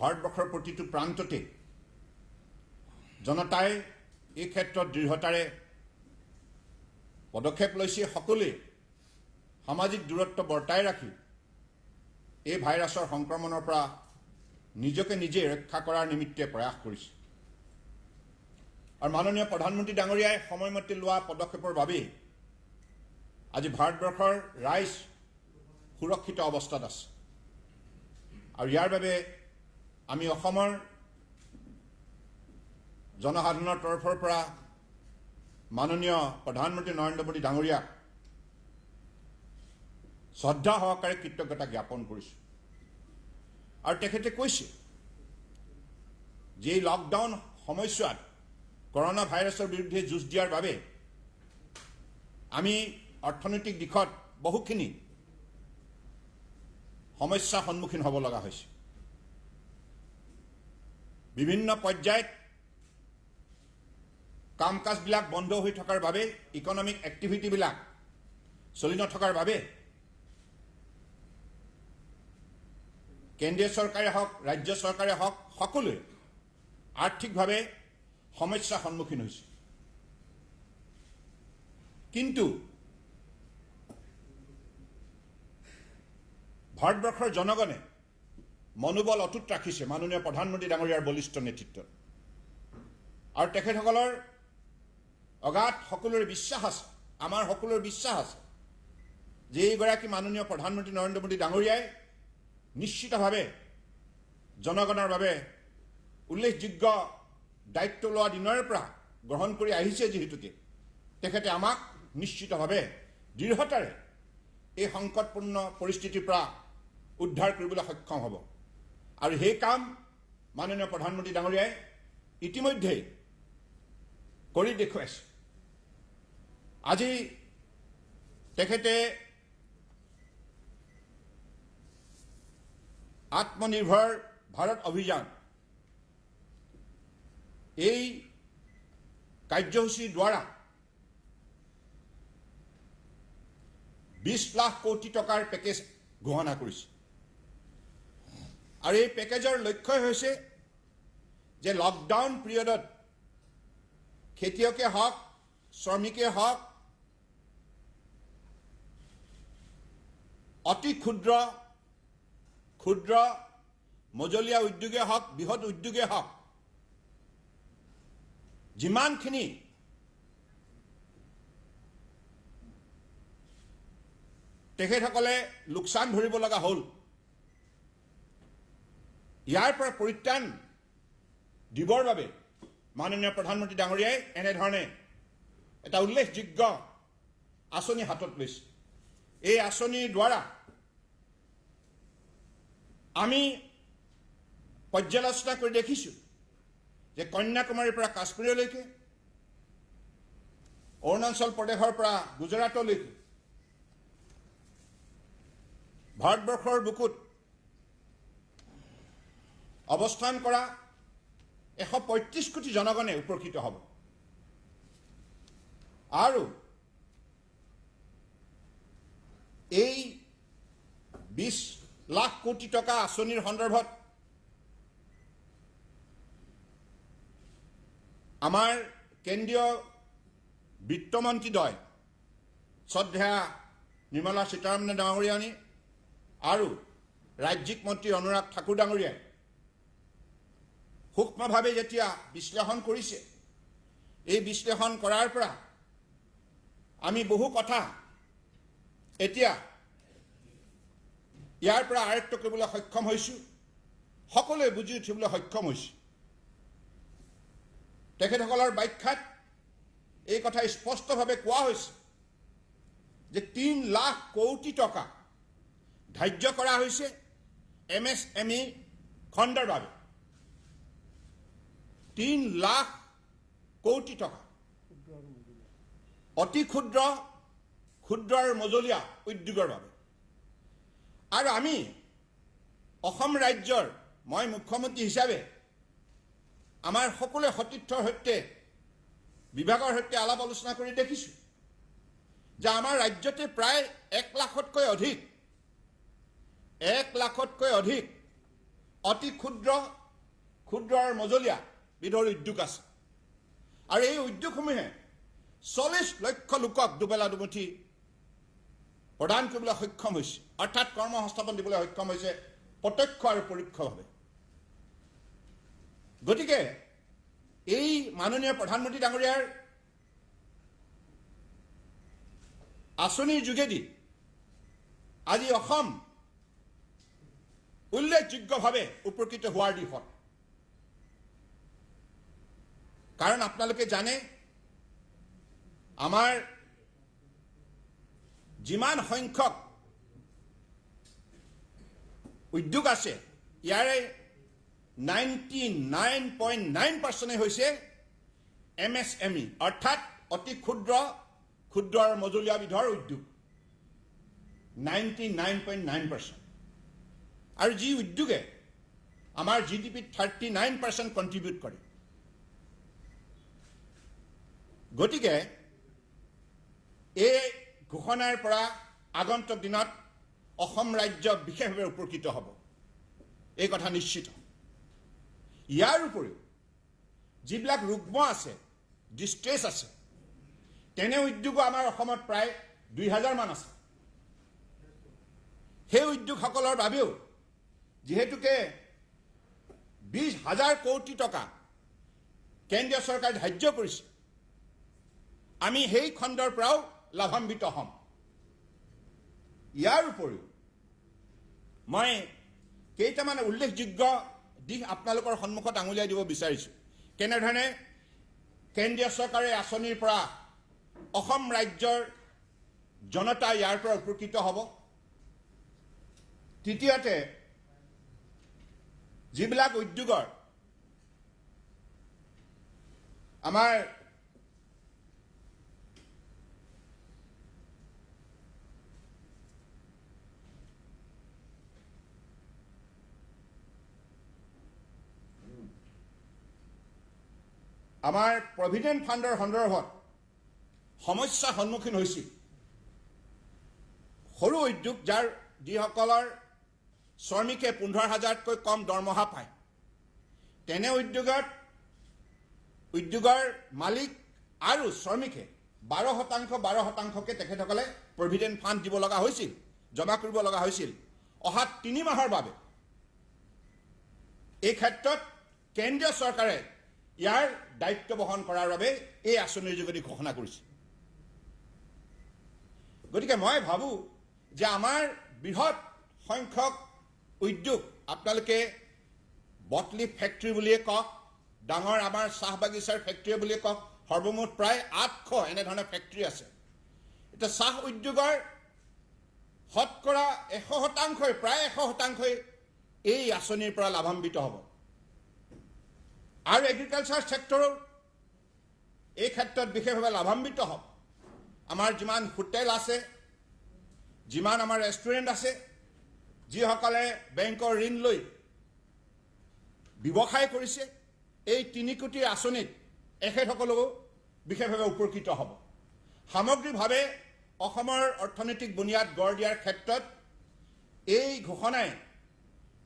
ভাৰতবৰ্ষৰ প্ৰতিটো প্ৰান্ততে জনতাই এই ক্ষেত্ৰত দৃঢ়তাৰে পদক্ষেপ লৈছে। সকলোৱে সামাজিক দূৰত্ব বৰ্তাই ৰাখি এই ভাইৰাছৰ সংক্ৰমণৰ পৰা নিজকে নিজে ৰক্ষা কৰাৰ নিমিত্তে প্ৰয়াস কৰিছে। আৰু মাননীয় প্ৰধানমন্ত্ৰী ডাঙৰীয়াই সময়মতে লোৱা পদক্ষেপৰ বাবেই আজি ভাৰতবৰ্ষৰ ৰাইজ সুৰক্ষিত অৱস্থাত আছে। আৰু ইয়াৰ বাবে আমি অসমৰ জনসাধাৰণৰ তৰফৰ পৰা মাননীয় প্ৰধানমন্ত্ৰী নৰেন্দ্ৰ মোদী ডাঙৰীয়াক শ্ৰদ্ধা সহকাৰে কৃতজ্ঞতা জ্ঞাপন কৰিছোঁ। আৰু তেখেতে কৈছে যে এই লকডাউন সময়ছোৱাত কৰোনা ভাইৰাছৰ বিৰুদ্ধে যুঁজ দিয়াৰ বাবে আমি অৰ্থনৈতিক দিশত বহুখিনি সমস্যাৰ সন্মুখীন হ'ব লগা হৈছে। বিভিন্ন পৰ্যায়ত কাম কাজবিলাক বন্ধ হৈ থকাৰ বাবে, ইকনমিক এক্টিভিটিবিলাক চলি নথকাৰ বাবে কেন্দ্ৰীয় চৰকাৰে হওক, ৰাজ্য চৰকাৰে হওক, সকলোৱে আৰ্থিকভাৱে সমস্যাৰ সন্মুখীন হৈছে। কিন্তু ভাৰতবৰ্ষৰ জনগণে মনোবল অটুট ৰাখিছে মাননীয় প্ৰধানমন্ত্ৰী ডাঙৰীয়াৰ বলিষ্ঠ নেতৃত্বত। আৰু তেখেতসকলৰ অগাধ সকলোৰে বিশ্বাস আছে, আমাৰ সকলোৰে বিশ্বাস আছে যে এইগৰাকী মাননীয় প্ৰধানমন্ত্ৰী নৰেন্দ্ৰ মোদী ডাঙৰীয়াই নিশ্চিতভাৱে জনগণৰ বাবে উল্লেখযোগ্য দায়িত্ব লোৱা দিনৰ পৰা গ্ৰহণ কৰি আহিছে। যিহেতুকে তেখেতে আমাক নিশ্চিতভাৱে দৃঢ়তাৰে এই সংকটপূৰ্ণ পৰিস্থিতিৰ পৰা উদ্ধাৰ কৰিবলৈ সক্ষম হ'ব। আৰু সেই কাম মাননীয় প্ৰধানমন্ত্ৰী ডাঙৰীয়াই ইতিমধ্যেই কৰি দেখুৱাইছে। আজি তেখেতে আত্মনিৰ্ভৰ ভাৰত অভিযান এই কাৰ্যসূচীৰ দ্বাৰা 20 লাখ কোটি টকাৰ পেকেজ ঘোষণা কৰিছে। আৰু এই পেকেজৰ লক্ষ্যই হৈছে যে লকডাউন পিৰিয়ডত খেতিয়কে হওক, শ্ৰমিকে হওক, অতি ক্ষুদ্ৰ মজলীয়া উদ্যোগে হওক, বৃহৎ উদ্যোগে হওক, যিমানখিনি তেখেতসকলে লোকচান ধৰিব লগা হ'ল, ইয়াৰ পৰা পৰিত্ৰাণ দিবৰ বাবে মাননীয় প্ৰধানমন্ত্ৰী ডাঙৰীয়াই এনেধৰণে এটা উল্লেখযোগ্য আঁচনি হাতত লৈছে। এই আঁচনিৰ দ্বাৰা আমি পৰ্যালোচনা কৰি দেখিছোঁ যে কন্যাকুমাৰীৰ পৰা কাশ্মীৰলৈকে, অৰুণাচল প্ৰদেশৰ পৰা গুজৰাটলৈকে ভাৰতবৰ্ষৰ বুকুত অৱস্থান কৰা 135 কোটি জনগণে উপকৃত হ'ব। আৰু এই 20 লাখ কোটি টকা আঁচনিৰ সন্দৰ্ভত আমাৰ কেন্দ্ৰীয় বিত্তমন্ত্ৰীদ্বয় শ্ৰদ্ধেয়া নিৰ্মলা সীতাৰামন ডাঙৰীয়ানী আৰু ৰাজ্যিক মন্ত্ৰী অনুৰাগ ঠাকুৰ ডাঙৰীয়াই সূক্ষ্মভাৱে যেতিয়া বিশ্লেষণ কৰিছে, এই বিশ্লেষণ কৰাৰ পৰা আমি বহু কথা এতিয়া ইয়াৰ পৰা আয়ত্ত কৰিবলৈ সক্ষম হৈছোঁ, সকলোৱে বুজি উঠিবলৈ সক্ষম হৈছে। তেখেতসকলৰ ব্যাখ্যাত এই কথা স্পষ্টভাৱে কোৱা হৈছে যে 3 লাখ কোটি টকা ধাৰ্য কৰা হৈছে MSME খণ্ডৰ বাবে। 3 লাখ কোটি টকা অতি ক্ষুদ্ৰ আৰু মজলীয়া উদ্যোগৰ বাবে। আৰু আমি অসম ৰাজ্যৰ, মই মুখ্যমন্ত্ৰী হিচাপে আমাৰ সকলোৱে সতীৰ্থৰ সৈতে, বিভাগৰ সৈতে আলাপ আলোচনা কৰি দেখিছোঁ যে আমাৰ ৰাজ্যতে প্ৰায় 1 লাখতকৈ অধিক অতি ক্ষুদ্ৰ আৰু মজলীয়া বিধৰ উদ্যোগ আছে আৰু এই উদ্যোগসমূহে 40 লক্ষ লোকক দুবেলা দুমুঠি প্ৰদান কৰিবলৈ সক্ষম হৈছে অৰ্থাৎ কৰ্মসংস্থাপন দিবলৈ সক্ষম হৈছে প্ৰত্যক্ষ আৰু পৰোক্ষভাৱে গতিকে এই মাননীয় প্ৰধানমন্ত্ৰী ডাঙৰীয়াৰ আঁচনিৰ যোগেদি আজি অসম উল্লেখযোগ্যভাৱে উপকৃত হোৱাৰ দিশত কাৰণ আপোনালোকে জানে আমাৰ যিমান সংখ্যক উদ্যোগ আছে ইয়াৰে 99.9% হৈছে MSME অৰ্থাৎ অতি ক্ষুদ্ৰ আৰু মজলীয়া বিধৰ উদ্যোগ 99.9% আৰু যি উদ্যোগে আমাৰ GDPত 39% কণ্ট্ৰিবিউট কৰে গতিকে এই ঘোষণাৰ পৰা আগন্তুক দিনত অসম ৰাজ্য বিশেষভাৱে উপকৃত হ'ব এই কথা নিশ্চিত ইয়াৰ উপৰিও যিবিলাক ৰুগ্ম আছে ডিষ্ট্ৰেছ আছে তেনে উদ্যোগ আমাৰ অসমত প্ৰায় 2000 মান আছে সেই উদ্যোগসকলৰ বাবেও যেহেতুকে 20,000 কোটি টকা কেন্দ্ৰীয় চৰকাৰে ধাৰ্য কৰিছে আমি সেই খণ্ডৰ পৰাও লাভান্বিত হ'ম ইয়াৰ উপৰিও মই কেইটামান উল্লেখযোগ্য দিশ আপোনালোকৰ সন্মুখত আঙুলিয়াই দিব বিচাৰিছোঁ কেনেধৰণে কেন্দ্ৰীয় চৰকাৰে আঁচনিৰ পৰা অসম ৰাজ্যৰ জনতা ইয়াৰ পৰা উপকৃত হ'ব তৃতীয়তে যিবিলাক উদ্যোগৰ আমাৰ প্ৰভিডেণ্ট ফাণ্ডৰ সন্দৰ্ভত সমস্যা সন্মুখীন হৈছিল সৰু উদ্যোগ যাৰ যিসকলৰ শ্ৰমিকে 15,000তকৈ কম দৰমহা পায় তেনে উদ্যোগৰ মালিক আৰু শ্ৰমিকে 12%কে তেখেতসকলে প্ৰভিডেণ্ট ফাণ্ড দিব লগা হৈছিল জমা কৰিব লগা হৈছিল অহা 3 মাহৰ বাবে এই ক্ষেত্ৰত কেন্দ্ৰীয় চৰকাৰে ইয়াৰ দায়িত্ব বহন কৰাৰ বাবে এই আঁচনিৰ যোগেদি ঘোষণা কৰিছে গতিকে মই ভাবোঁ যে আমাৰ বৃহৎ সংখ্যক উদ্যোগ আপোনালোকে বটলিফ ফেক্টৰী বুলিয়ে কওক ডাঙৰ আমাৰ চাহ বাগিচাৰ ফেক্টৰী বুলিয়ে কওক সৰ্বমুঠ প্ৰায় 800 এনেধৰণৰ ফেক্টৰী আছে এতিয়া চাহ উদ্যোগৰ শতকৰা 100% প্ৰায় 100% এই আঁচনিৰ পৰা লাভান্বিত হ'ব আৰু এগ্ৰিকালচাৰ ছেক্টৰৰ এই ক্ষেত্ৰত বিশেষভাৱে লাভান্বিত হ'ব আমাৰ যিমান হোটেল আছে যিমান আমাৰ ৰেষ্টুৰেণ্ট আছে যিসকলে বেংকৰ ঋণ লৈ ব্যৱসায় কৰিছে এই 3 কোটিৰ আঁচনিত এখেতসকলেও বিশেষভাৱে উপকৃত হ'ব সামগ্ৰিকভাৱে অসমৰ অৰ্থনৈতিক বুনিয়াদ গঢ় দিয়াৰ ক্ষেত্ৰত এই ঘোষণাই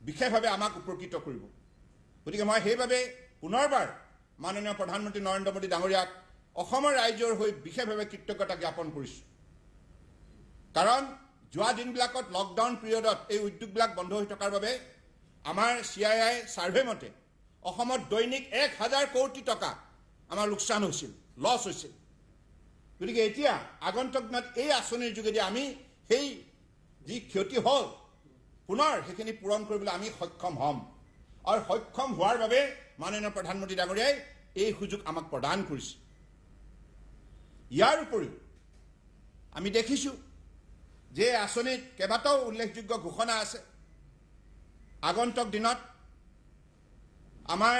বিশেষভাৱে আমাক উপকৃত কৰিব গতিকে মই সেইভাৱে পুনৰবাৰ মাননীয় প্ৰধানমন্ত্ৰী নৰেন্দ্ৰ মোদী ডাঙৰীয়াক অসমৰ ৰাইজৰ হৈ বিশেষভাৱে কৃতজ্ঞতা জ্ঞাপন কৰিছোঁ কাৰণ যোৱা দিনবিলাকত লকডাউন পিৰিয়ডত এই উদ্যোগবিলাক বন্ধ হৈ থকাৰ বাবে আমাৰ CII সাৰ্ভে মতে অসমত দৈনিক 1,000 কোটি টকা আমাৰ লোকচান হৈছিল লছ হৈছিল গতিকে এতিয়া আগন্তুক দিনত এই আঁচনিৰ যোগেদি আমি সেই যি ক্ষতি হ'ল পুনৰ সেইখিনি পূৰণ কৰিবলৈ আমি সক্ষম হ'ম আৰু সক্ষম হোৱাৰ বাবে মাননীয় প্ৰধানমন্ত্ৰী ডাঙৰীয়াই এই সুযোগ আমাক প্ৰদান কৰিছে ইয়াৰ উপৰিও আমি দেখিছোঁ যে আঁচনিত কেইবাটাও উল্লেখযোগ্য ঘোষণা আছে আগন্তুক দিনত আমাৰ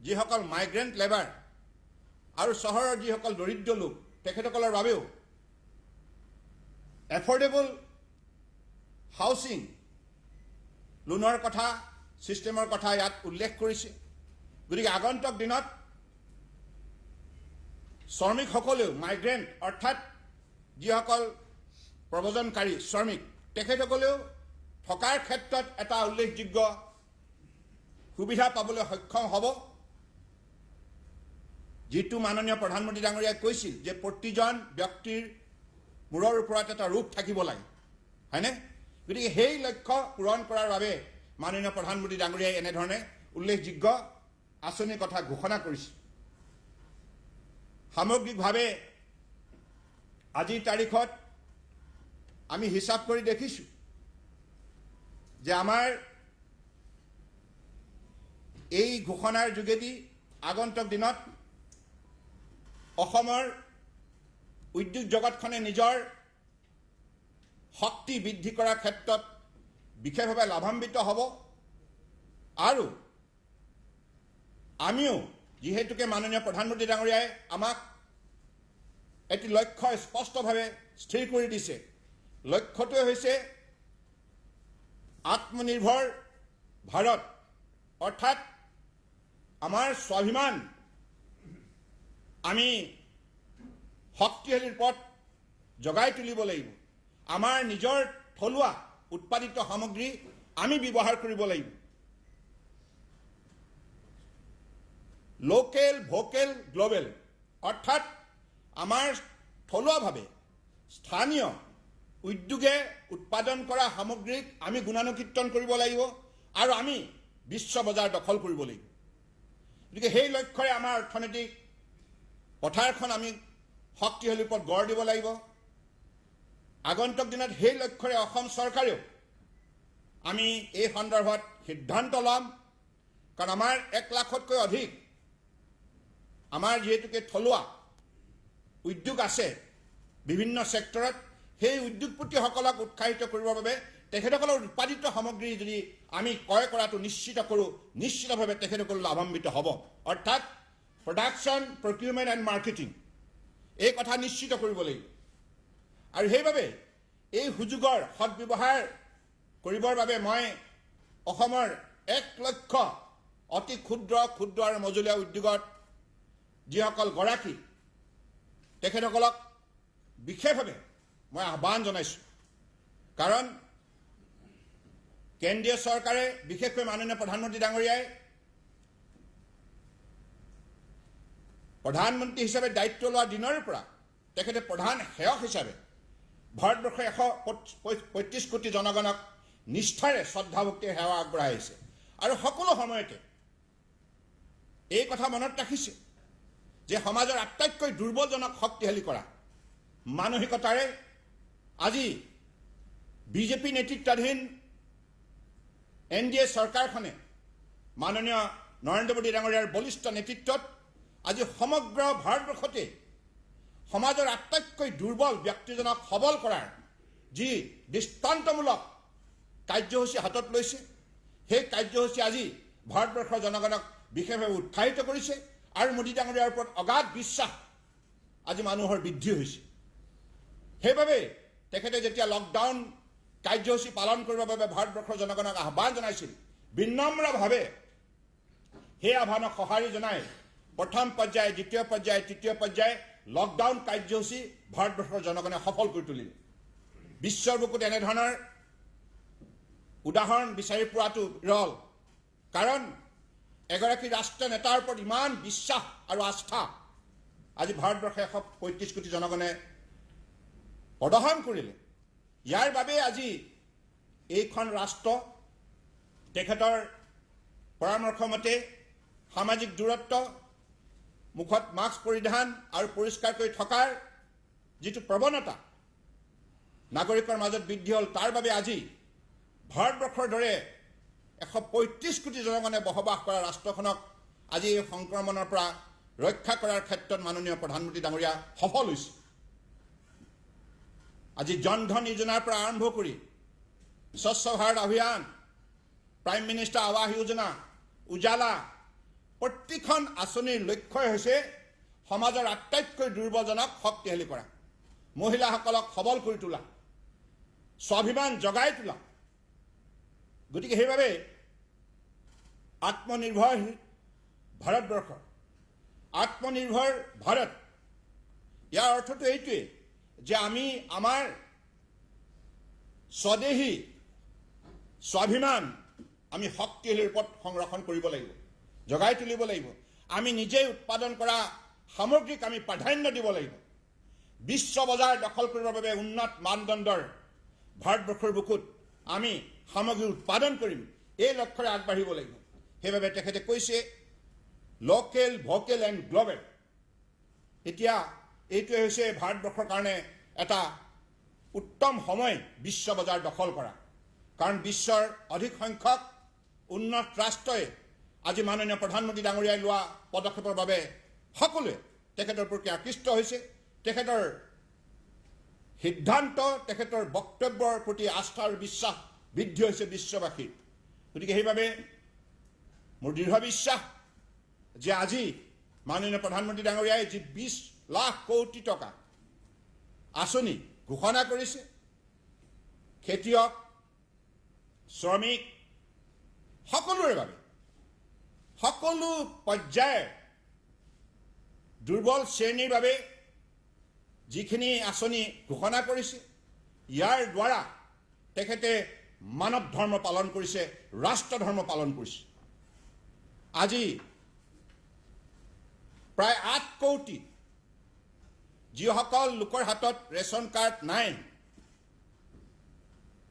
যিসকল মাইগ্ৰেণ্ট লেবাৰ আৰু চহৰৰ যিসকল দৰিদ্ৰ লোক তেখেতসকলৰ বাবেও এফৰ্ডেবল হাউচিং লোনৰ কথা সিস্টেমৰ কথা ইয়াত উল্লেখ কৰিছে গতিকে আগন্তুক দিনত শ্ৰমিকসকলেও মাইগ্ৰেণ্ট অৰ্থাৎ যিসকল প্ৰব্ৰজনকাৰী শ্ৰমিক তেখেতসকলেও থকাৰ ক্ষেত্ৰত এটা উল্লেখযোগ্য সুবিধা পাবলৈ সক্ষম হ'ব যিটো মাননীয় প্ৰধানমন্ত্ৰী ডাঙৰীয়াই কৈছিল যে প্ৰতিজন ব্যক্তিৰ মূৰৰ ওপৰত এটা ৰূপ থাকিব লাগে হয়নে গতিকে সেই লক্ষ্য পূৰণ কৰাৰ বাবে মাননীয় প্ৰধানমন্ত্ৰী ডাঙৰীয়াই এনেধৰণে উল্লেখযোগ্য আঁচনিৰ কথা ঘোষণা কৰিছে সামগ্ৰিকভাৱে আজিৰ তাৰিখত আমি হিচাপ কৰি দেখিছোঁ যে আমাৰ এই ঘোষণাৰ যোগেদি আগন্তুক দিনত অসমৰ উদ্যোগ জগতখনে নিজৰ শক্তি বৃদ্ধি কৰাৰ ক্ষেত্ৰত বিশেষভাৱে লাভান্বিত হ'ব আৰু আমিও যিহেতুকে মাননীয় প্ৰধানমন্ত্ৰী ডাঙৰীয়াই আমাক এটি লক্ষ্য স্পষ্টভাৱে স্থিৰ কৰি দিছে লক্ষ্যটোৱে হৈছে আত্মনিৰ্ভৰ ভাৰত অৰ্থাৎ আমাৰ স্বাভিমান আমি শক্তিশালীৰ পথ জগাই তুলিব লাগিব আমাৰ নিজৰ থলুৱা উৎপাদিত সামগ্ৰী আমি ব্যৱহাৰ কৰিব লাগিব লোকেল ভোকেল গ্লোবেল অৰ্থাৎ আমাৰ থলুৱাভাৱে স্থানীয় উদ্যোগে উৎপাদন কৰা সামগ্ৰীক আমি গুণানুকীৰ্তন কৰিব লাগিব আৰু আমি বিশ্ব বজাৰ দখল কৰিব লাগিব গতিকে সেই লক্ষ্যৰে আমাৰ অৰ্থনৈতিক পথাৰখন আমি শক্তিশালীৰ ওপৰত গঢ় দিব লাগিব আগন্তুক দিনত সেই লক্ষ্যৰে অসম চৰকাৰেও আমি এই সন্দৰ্ভত সিদ্ধান্ত ল'ম কাৰণ আমাৰ 1 লাখতকৈ অধিক আমাৰ যিহেতুকে থলুৱা উদ্যোগ আছে বিভিন্ন সেক্টৰত সেই উদ্যোগপতিসকলক উৎসাহিত কৰিবৰ বাবে তেখেতসকলৰ উৎপাদিত সামগ্ৰী যদি আমি ক্ৰয় কৰাটো নিশ্চিত কৰোঁ নিশ্চিতভাৱে তেখেতসকল লাভান্বিত হ'ব অৰ্থাৎ প্ৰডাকশ্যন প্ৰকিউৰমেণ্ট এণ্ড মাৰ্কেটিং এই কথা নিশ্চিত কৰিব লাগিব আৰু সেইবাবে এই সুযোগৰ সদ্ব্যৱহাৰ কৰিবৰ বাবে মই অসমৰ 1 লক্ষ অতি ক্ষুদ্ৰ আৰু মজলীয়া উদ্যোগত যিসকল গৰাকী তেখেতসকলক বিশেষভাৱে মই আহ্বান জনাইছোঁ কাৰণ কেন্দ্ৰীয় চৰকাৰে বিশেষকৈ মাননীয় প্ৰধানমন্ত্ৰী ডাঙৰীয়াই প্ৰধানমন্ত্ৰী হিচাপে দায়িত্ব লোৱা দিনৰ পৰা তেখেতে প্ৰধান সেৱক হিচাপে ভাৰতবৰ্ষৰ 135 কোটি জনগণক নিষ্ঠাৰে শ্ৰদ্ধাভক্তিৰে সেৱা আগবঢ়াই আহিছে আৰু সকলো সময়তে এই কথা মনত ৰাখিছে যে সমাজৰ আটাইতকৈ দুৰ্বলজনক শক্তিশালী কৰা মানসিকতাৰে আজি বিজেপি নেতৃত্বাধীন NDA চৰকাৰখনে মাননীয় নৰেন্দ্ৰ মোদী ডাঙৰীয়াৰ বলিষ্ঠ নেতৃত্বত আজি সমগ্ৰ ভাৰতবৰ্ষতে সমাজৰ আটাইতকৈ দুৰ্বল ব্যক্তিজনক সবল কৰাৰ যি দৃষ্টান্তমূলক কাৰ্যসূচী হাতত লৈছে সেই কাৰ্যসূচী আজি ভাৰতবৰ্ষৰ জনগণক বিশেষভাৱে উৎসাহিত কৰিছে আৰু মোদী ডাঙৰীয়াৰ ওপৰত অগাধ বিশ্বাস আজি মানুহৰ বৃদ্ধি হৈছে সেইবাবে তেখেতে যেতিয়া লকডাউন কাৰ্যসূচী পালন কৰিবৰ বাবে ভাৰতবৰ্ষৰ জনগণক আহ্বান জনাইছিল বিনম্ৰভাৱে সেই আহ্বানক সঁহাৰি জনাই প্ৰথম পৰ্যায় দ্বিতীয় পৰ্যায় তৃতীয় পৰ্যায় লকডাউন কাৰ্যসূচী ভাৰতবৰ্ষৰ জনগণে সফল কৰি তুলিলে বিশ্বৰ বুকুত এনেধৰণৰ উদাহৰণ বিচাৰি পোৱাটো বিৰল কাৰণ এগৰাকী ৰাষ্ট্ৰীয় নেতাৰ ওপৰত ইমান বিশ্বাস আৰু আস্থা আজি ভাৰতবৰ্ষৰ 135 কোটি জনগণে প্ৰদৰ্শন কৰিলে ইয়াৰ বাবে আজি এইখন ৰাষ্ট্ৰ তেখেতৰ পৰামৰ্শ মতে সামাজিক দূৰত্ব মুখত মাস্ক পৰিধান আৰু পৰিষ্কাৰ কৰি থকাৰ যিটো প্ৰৱণতা নাগৰিকৰ মাজত বৃদ্ধি হ'ল তাৰ বাবে আজি ভাৰতবৰ্ষৰ দৰে 135 কোটি জনগণে বসবাস কৰা ৰাষ্ট্ৰখনক আজি এই সংক্ৰমণৰ পৰা ৰক্ষা কৰাৰ ক্ষেত্ৰত মাননীয় প্ৰধানমন্ত্ৰী ডাঙৰীয়া সফল হৈছে আজি জন ধন যোজনাৰ পৰা আৰম্ভ কৰি স্বচ্ছ ভাৰত অভিযান প্ৰাইম মিনিষ্টাৰ আৱাস যোজনা উজালা প্ৰতিখন আঁচনিৰ লক্ষ্যই হৈছে সমাজৰ আটাইতকৈ দুৰ্বলজনক শক্তিশালী কৰা মহিলাসকলক সবল কৰি তোলা স্বাভিমান জগাই তোলা গতিকে সেইবাবে আত্মনিৰ্ভৰ ভাৰতবৰ্ষ আত্মনিৰ্ভৰ ভাৰত ইয়াৰ অৰ্থটো এইটোৱে যে আমি আমাৰ স্বদেশী স্বাভিমান আমি শক্তিশালী ৰূপত সংৰক্ষণ কৰিব লাগিব, জগাই তুলিব লাগিব। আমি নিজেই উৎপাদন কৰা সামগ্ৰীক আমি প্ৰাধান্য দিব লাগিব। বিশ্ব বজাৰ দখল কৰিবৰ বাবে উন্নত মানদণ্ডৰ ভাৰতবৰ্ষৰ বুকুত আমি সামগ্ৰী উৎপাদন কৰিম, এই লক্ষ্যৰে আগবাঢ়িব লাগিব। সেইবাবে তেখেতে কৈছে লোকেল, ভোকেল এণ্ড গ্ল'বেল। এতিয়া এইটোৱে হৈছে ভাৰতবৰ্ষৰ কাৰণে এটা উত্তম সময় বিশ্ব বজাৰ দখল কৰা, কাৰণ বিশ্বৰ অধিক সংখ্যক উন্নত ৰাষ্ট্ৰই আজি মাননীয় প্ৰধানমন্ত্ৰী ডাঙৰীয়াই লোৱা পদক্ষেপৰ বাবে সকলোৱে তেখেতৰ প্ৰতি আকৃষ্ট হৈছে। তেখেতৰ সিদ্ধান্ত, তেখেতৰ বক্তব্যৰ প্ৰতি আস্থা আৰু বিশ্বাস বৃদ্ধি হৈছে বিশ্ববাসীৰ। গতিকে সেইবাবে মোৰ দৃঢ় বিশ্বাস যে আজি মাননীয় প্ৰধানমন্ত্ৰী ডাঙৰীয়াই যি 20 লাখ কোটি টকা আঁচনি ঘোষণা কৰিছে, খেতিয়ক, শ্ৰমিক সকলোৰে বাবে, সকলো পৰ্যায়ৰ দুৰ্বল শ্ৰেণীৰ বাবে যিখিনি আঁচনি ঘোষণা কৰিছে, ইয়াৰ দ্বাৰা তেখেতে মানৱ ধৰ্ম পালন কৰিছে, ৰাষ্ট্ৰ ধৰ্ম পালন কৰিছে। আজি প্ৰায় 8 কোটি যিসকল লোকৰ হাতত ৰেচন কাৰ্ড নাই,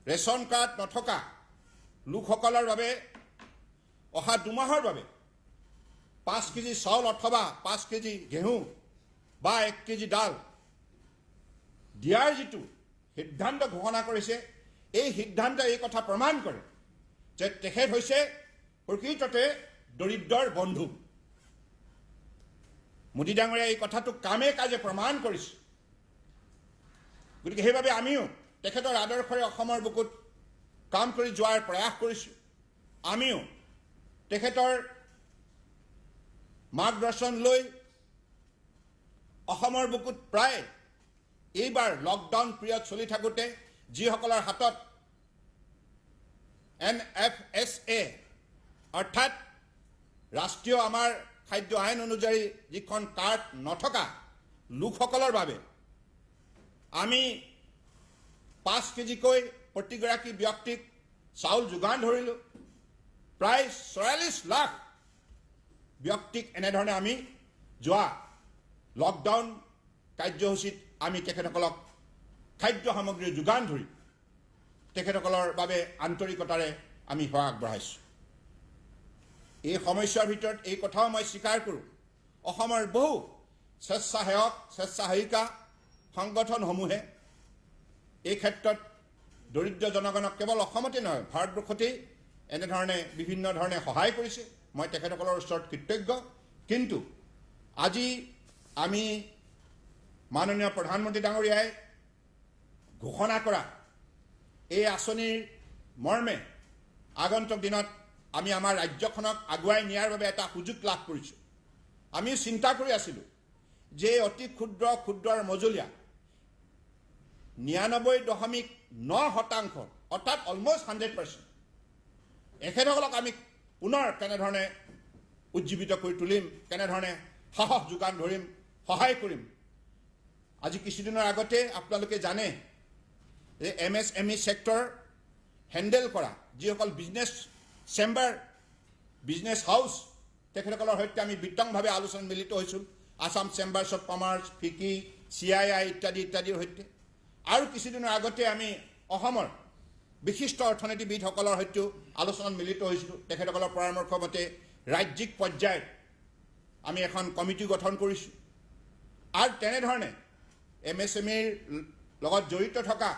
ৰেচন কাৰ্ড নথকা লোকসকলৰ বাবে অহা 2 মাহৰ বাবে 5 কেজি চাউল অথবা 5 কেজি ঘেঁহু বা 1 কেজি ডাল দিয়াৰ যিটো সিদ্ধান্ত ঘোষণা কৰিছে, এই সিদ্ধান্তই এই কথা প্ৰমাণ কৰে যে তেখেত হৈছে প্ৰকৃততে দৰিদ্ৰৰ বন্ধু। মোদী ডাঙৰীয়াই এই কথাটো কামে কাজে প্ৰমাণ কৰিছে। গতিকে সেইবাবে আমিও তেখেতৰ আদৰ্শৰে অসমৰ বুকুত কাম কৰি যোৱাৰ প্ৰয়াস কৰিছোঁ। আমিও তেখেতৰ মাৰ্গদৰ্শন লৈ অসমৰ বুকুত প্ৰায় এইবাৰ লকডাউন পিৰিয়ড চলি থাকোঁতে যিসকলৰ হাতত NFSA অৰ্থাৎ ৰাষ্ট্ৰীয় আমাৰ খাদ্য আইন অনুযায়ী যিখন কাৰ্ড নথকা লোকসকলৰ বাবে আমি 5 কেজিকৈ প্ৰতিগৰাকী ব্যক্তিক চাউল যোগান ধৰিলোঁ। প্ৰায় 44 লাখ ব্যক্তিক এনেধৰণে আমি যোৱা লকডাউন কাৰ্যসূচীত আমি তেখেতসকলক খাদ্য সামগ্ৰীৰ যোগান ধৰি তেখেতসকলৰ বাবে আন্তৰিকতাৰে আমি সেৱা আগবঢ়াইছোঁ। এই সমস্যাৰ ভিতৰত এই কথাও মই স্বীকাৰ কৰোঁ, অসমৰ বহু স্বেচ্ছাসেৱক, স্বেচ্ছাসেৱিকা সংগঠনসমূহে এই ক্ষেত্ৰত দৰিদ্ৰ জনগণক কেৱল অসমতে নহয় ভাৰতবৰ্ষতেই এনেধৰণে বিভিন্ন ধৰণে সহায় কৰিছে। মই তেখেতসকলৰ ওচৰত কৃতজ্ঞ। কিন্তু আজি আমি মাননীয় প্ৰধানমন্ত্ৰী ডাঙৰীয়াই ঘোষণা কৰা এই আঁচনিৰ মৰ্মে আগন্তুক দিনত আমি আমাৰ ৰাজ্যখনক আগুৱাই নিয়াৰ বাবে এটা সুযোগ লাভ কৰিছোঁ। আমি চিন্তা কৰি আছিলোঁ যে অতি ক্ষুদ্ৰ আৰু মজলীয়া 99.9% অৰ্থাৎ অলমষ্ট 100% এখেতসকলক আমি পুনৰ কেনেধৰণে উজ্জীৱিত কৰি তুলিম, কেনেধৰণে সাহস যোগান ধৰিম, সহায় কৰিম। আজি কিছুদিনৰ আগতে আপোনালোকে জানে যে MSME ছেক্টৰ হেণ্ডেল কৰা যিসকল বিজনেছ চেম্বাৰ, বিজনেছ হাউচ, তেখেতসকলৰ সৈতে আমি বিতংভাৱে আলোচনাত মিলিত হৈছোঁ। Assam chambers of commerce, FICCI, CII ইত্যাদিৰ সৈতে। আৰু কিছুদিনৰ আগতে আমি অসমৰ বিশিষ্ট অৰ্থনীতিবিদসকলৰ সৈতেও আলোচনাত মিলিত হৈছিলোঁ। তেখেতসকলৰ পৰামৰ্শ মতে ৰাজ্যিক পৰ্যায়ত আমি এখন কমিটি গঠন কৰিছোঁ। আৰু তেনেধৰণে MSMEৰ লগত জড়িত থকা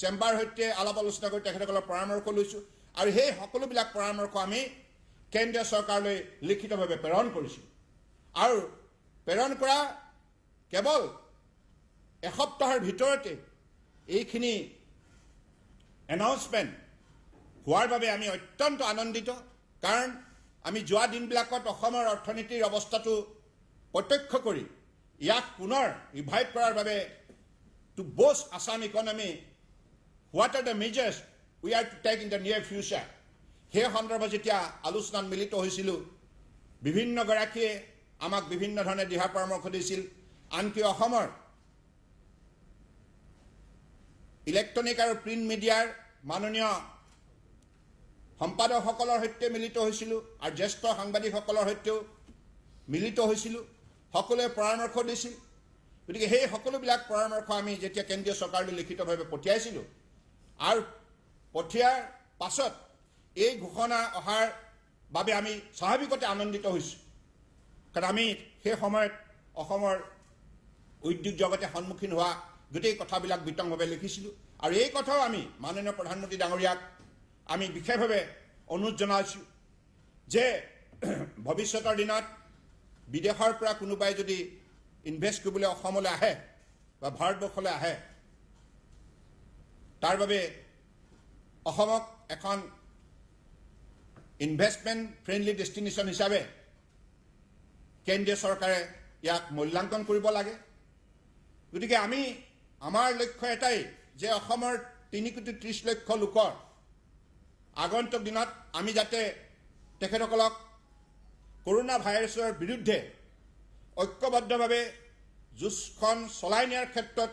চেম্বাৰ সৈতে আলাপ আলোচনা কৰি তেখেতসকলৰ পৰামৰ্শ লৈছোঁ। আৰু সেই সকলোবিলাক পৰামৰ্শ আমি কেন্দ্ৰীয় চৰকাৰলৈ লিখিতভাৱে প্ৰেৰণ কৰিছোঁ। আৰু প্ৰেৰণ কৰা কেৱল এসপ্তাহৰ ভিতৰতে এইখিনি এনাউন্সমেণ্ট হোৱাৰ বাবে আমি অত্যন্ত আনন্দিত। কাৰণ আমি যোৱা দিনবিলাকত অসমৰ অৰ্থনীতিৰ অৱস্থাটো প্ৰত্যক্ষ কৰি ইয়াক পুনৰ ৰিভাইভ কৰাৰ বাবে to boost Assam economy, what are the measures we are to take in the near future, সেই সন্দৰ্ভত যেতিয়া আলোচনাত মিলিত হৈছিলোঁ, বিভিন্নগৰাকীয়ে আমাক বিভিন্ন ধৰণে দিহা পৰামৰ্শ দিছিল। আনকি অসমৰ ইলেক্ট্ৰনিক আৰু প্ৰিণ্ট মিডিয়াৰ মাননীয় সম্পাদকসকলৰ সৈতে মিলিত হৈছিলোঁ আৰু জ্যেষ্ঠ সাংবাদিকসকলৰ সৈতেও মিলিত হৈছিলোঁ, সকলোৱে পৰামৰ্শ দিছিল। গতিকে সেই সকলোবিলাক পৰামৰ্শ আমি যেতিয়া কেন্দ্ৰীয় চৰকাৰলৈ লিখিতভাৱে পঠিয়াইছিলোঁ আৰু পঠিয়াৰ পাছত এই ঘোষণা অহাৰ বাবে আমি স্বাভাৱিকতে আনন্দিত হৈছোঁ, কাৰণ আমি সেই সময়ত অসমৰ উদ্যোগ জগতে সন্মুখীন হোৱা গোটেই কথাবিলাক বিতংভাৱে লিখিছিলোঁ আৰু এই কথাও আমি মাননীয় প্ৰধানমন্ত্ৰী ডাঙৰীয়াক আমি বিশেষভাৱে অনুৰোধ জনাইছোঁ যে ভৱিষ্যতৰ দিনত বিদেশৰ পৰা কোনোবাই যদি ইনভেষ্ট কৰিবলৈ অসমলৈ আহে বা ভাৰতবৰ্ষলৈ আহে, তাৰ বাবে অসমক এখন ইনভেষ্টমেণ্ট ফ্ৰেণ্ডলি ডেষ্টিনেশ্যন হিচাপে কেন্দ্ৰীয় চৰকাৰে ইয়াক মূল্যাংকন কৰিব লাগে। গতিকে আমাৰ লক্ষ্য এটাই যে অসমৰ 3,30,00,000 লোকৰ আগন্তুক দিনত আমি যাতে তেখেতসকলক কৰোনা ভাইৰাছৰ বিৰুদ্ধে ঐক্যবদ্ধভাৱে যুঁজখন চলাই নিয়াৰ ক্ষেত্ৰত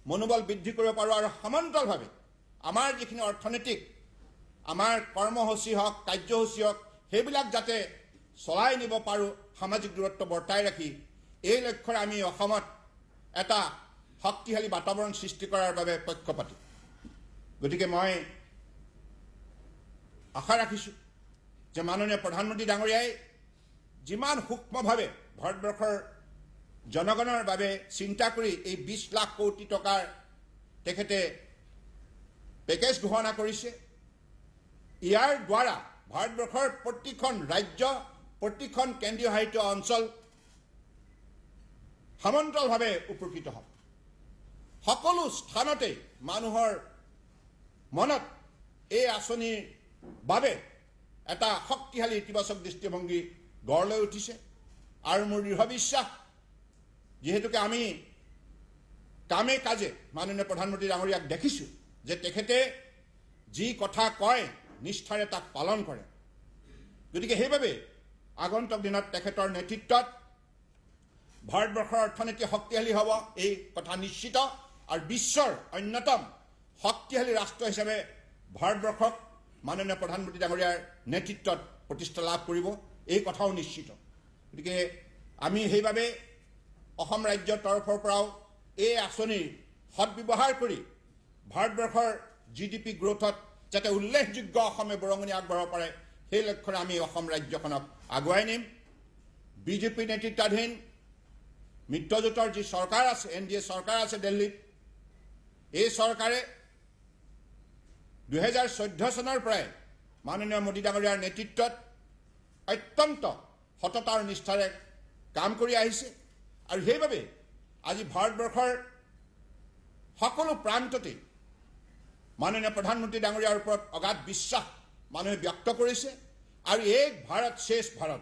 মনোবল বৃদ্ধি কৰিব পাৰোঁ আৰু সমান্তৰালভাৱে আমাৰ যিখিনি অৰ্থনৈতিক আমাৰ কৰ্মসূচী হওক, কাৰ্যসূচী হওক, সেইবিলাক যাতে চলাই নিব পাৰোঁ সামাজিক দূৰত্ব বৰ্তাই ৰাখি, এই লক্ষ্যৰে আমি অসমত এটা শক্তিশালী বাতাবৰণ সৃষ্টি কৰাৰ বাবে পক্ষপাতি। গতিকে মই আশা ৰাখিছোঁ যে মাননীয় প্ৰধানমন্ত্ৰী ডাঙৰীয়াই যিমান সূক্ষ্মভাৱে ভাৰতবৰ্ষৰ জনগণৰ বাবে চিন্তা কৰি এই 20 লাখ কোটি টকাৰ তেখেতে পেকেজ ঘোষণা কৰিছে, ইয়াৰ দ্বাৰা ভাৰতবৰ্ষৰ প্ৰতিখন ৰাজ্য, প্ৰতিখন কেন্দ্ৰীয় শাসিত অঞ্চল সমান্তৰালভাৱে উপকৃত হ'ব। সকলো স্থানতেই মানুহৰ মনত এই আঁচনিৰ বাবে এটা শক্তিশালী ইতিবাচক দৃষ্টিভংগী গঢ় লৈ উঠিছে আৰু মোৰ দৃঢ় বিশ্বাস, যিহেতুকে আমি কামে কাজে মাননীয় প্ৰধানমন্ত্ৰী ডাঙৰীয়াক দেখিছোঁ যে তেখেতে যি কথা কয় নিষ্ঠাৰে তাক পালন কৰে। গতিকে সেইবাবে আগন্তুক দিনত তেখেতৰ নেতৃত্বত ভাৰতবৰ্ষৰ অৰ্থনীতি শক্তিশালী হ'ব, এই কথা নিশ্চিত, আৰু বিশ্বৰ অন্যতম শক্তিশালী ৰাষ্ট্ৰ হিচাপে ভাৰতবৰ্ষক মাননীয় প্ৰধানমন্ত্ৰী ডাঙৰীয়াৰ নেতৃত্বত প্ৰতিষ্ঠা লাভ কৰিব, এই কথাও নিশ্চিত। গতিকে আমি সেইবাবে অসম ৰাজ্যৰ তৰফৰ পৰাও এই আঁচনিৰ সদব্যৱহাৰ কৰি ভাৰতবৰ্ষৰ GDP গ্ৰোথত যাতে উল্লেখযোগ্য অসমে বৰঙণি আগবঢ়াব পাৰে, সেই লক্ষ্যৰে আমি অসম ৰাজ্যখনক আগুৱাই নিম। বিজেপি নেতৃত্বাধীন মিত্ৰজোঁটৰ যি চৰকাৰ আছে, NDA চৰকাৰ আছে দিল্লীত, এই চৰকাৰে 2014 চনৰ পৰাই মাননীয় মোদী ডাঙৰীয়াৰ নেতৃত্বত অত্যন্ত সততা আৰু নিষ্ঠাৰে কাম কৰি আহিছে আৰু সেইবাবে আজি ভাৰতবৰ্ষৰ সকলো প্ৰান্ততে মাননীয় প্ৰধানমন্ত্ৰী ডাঙৰীয়াৰ ওপৰত অগাধ বিশ্বাস মানুহে ব্যক্ত কৰিছে আৰু এক ভাৰত শ্ৰেষ্ঠ ভাৰত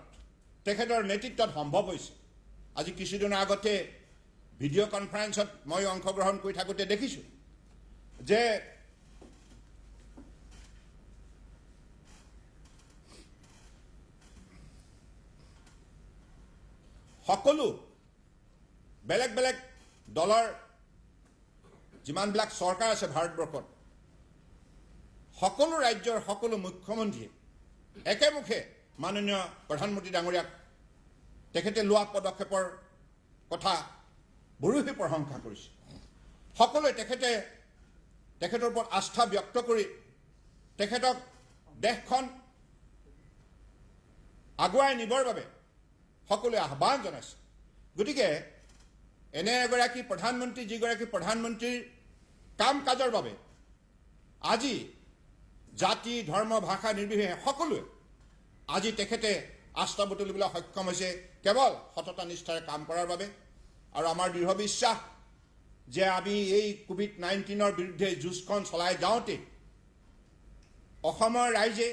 তেখেতৰ নেতৃত্বত সম্ভৱ হৈছে। আজি কিছুদিনৰ আগতে ভিডিঅ' কনফাৰেন্সত মই অংশগ্ৰহণ কৰি থাকোঁতে দেখিছোঁ যে সকলো বেলেগ বেলেগ দলৰ যিমানবিলাক চৰকাৰ আছে ভাৰতবৰ্ষত, সকলো ৰাজ্যৰ সকলো মুখ্যমন্ত্ৰীয়ে একেমুখে মাননীয় প্ৰধানমন্ত্ৰী ডাঙৰীয়াক তেখেতে লোৱা পদক্ষেপৰ কথা বৰষি প্ৰশংসা কৰিছে। সকলোৱে তেখেতৰ ওপৰত আস্থা ব্যক্ত কৰি তেখেতক দেশখন আগুৱাই নিবৰ বাবে সকলোৱে আহ্বান জনাইছে। গতিকে এনে এগৰাকী প্ৰধানমন্ত্ৰী, যিগৰাকী প্ৰধানমন্ত্ৰীৰ কাম কাজৰ বাবে আজি জাতি, ধৰ্ম, ভাষা নিৰ্বিশেষে সকলোৱে আজি তেখেতে আস্থা বুটলিবলৈ সক্ষম হৈছে কেৱল সততা নিষ্ঠাৰে কাম কৰাৰ বাবে। আৰু আমাৰ দৃঢ় বিশ্বাস যে আমি এই COVID-19ৰ বিৰুদ্ধে যুঁজখন চলাই যাওঁতে অসমৰ ৰাইজে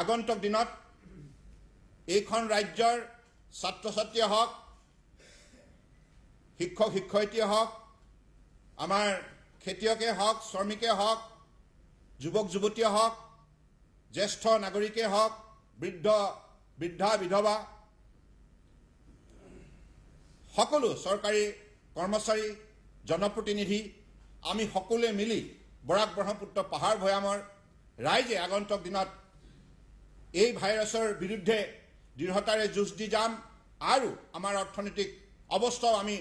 আগন্তুক দিনত এইখন ৰাজ্যৰ ছাত্ৰ ছাত্ৰীয়ে হওক, শিক্ষক শিক্ষয়িত্ৰীয়ে হওক, আমাৰ খেতিয়কে হওক, শ্ৰমিকে হওক, যুৱক যুৱতীয়ে হওক, জ্যেষ্ঠ নাগৰিকে হওক, বৃদ্ধা বিধৱা, সকলো চৰকাৰী কৰ্মচাৰী, জনপ্ৰতিনিধি, আমি সকলোৱে মিলি বৰাক ব্ৰহ্মপুত্ৰ পাহাৰ ভৈয়ামৰ ৰাইজে আগন্তুক দিনত এই ভাইৰাছৰ বিৰুদ্ধে দৃঢ়তাৰে যুঁজ দি যাম আৰু আমাৰ অৰ্থনৈতিক অৱস্থাও আমি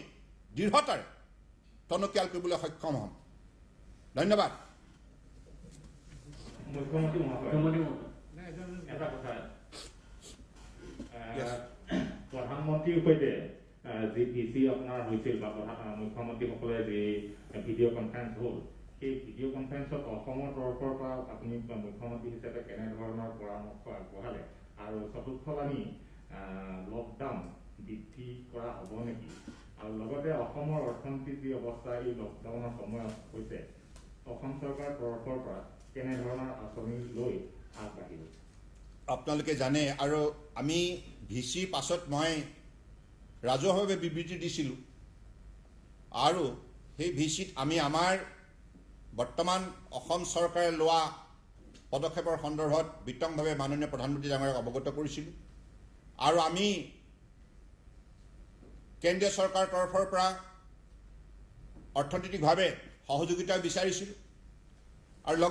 দৃঢ়তাৰে টনকিয়াল কৰিবলৈ সক্ষম হ'ম। ধন্যবাদ। মুখ্যমন্ত্ৰী এটা কথা, প্ৰধানমন্ত্ৰীৰ সৈতে যি ভিচি আপোনাৰ হৈছিল বা মুখ্যমন্ত্ৰীসকলে যি ভিডিঅ' কনফাৰেন্স হ'ল, সেই ভিডিঅ' কনফাৰেন্সত অসমৰ তৰফৰ পৰা আপুনি মুখ্যমন্ত্ৰী হিচাপে কেনেধৰণৰ পৰামৰ্শ আগবঢ়ালে আৰু চতুৰ্থলানি লকডাউন বৃদ্ধি কৰা হ'ব নেকি, আৰু লগতে অসমৰ অৰ্থনীতিৰ যি অৱস্থা এই লকডাউনৰ সময়ত হৈছে অসম চৰকাৰৰ তৰফৰ পৰা কেনেধৰণৰ আঁচনি লৈ আগবাঢ়িব? আপোনালোকে জানে, আৰু আমি ভিচি পাছত মই ৰাজহুৱাভাৱে বিবৃতি দিছিলোঁ, আৰু সেই ভিচিত আমি আমাৰ বৰ্তমান অসম চৰকাৰে লোৱা পদক্ষেপৰ সন্দৰ্ভত বিতংভাৱে মাননীয় প্ৰধানমন্ত্ৰী ডাঙৰীয়াক অৱগত কৰিছিলোঁ, আৰু আমি কেন্দ্ৰীয় চৰকাৰৰ তৰফৰ পৰা অৰ্থনৈতিকভাৱে সহযোগিতা বিচাৰিছিলোঁ, আৰু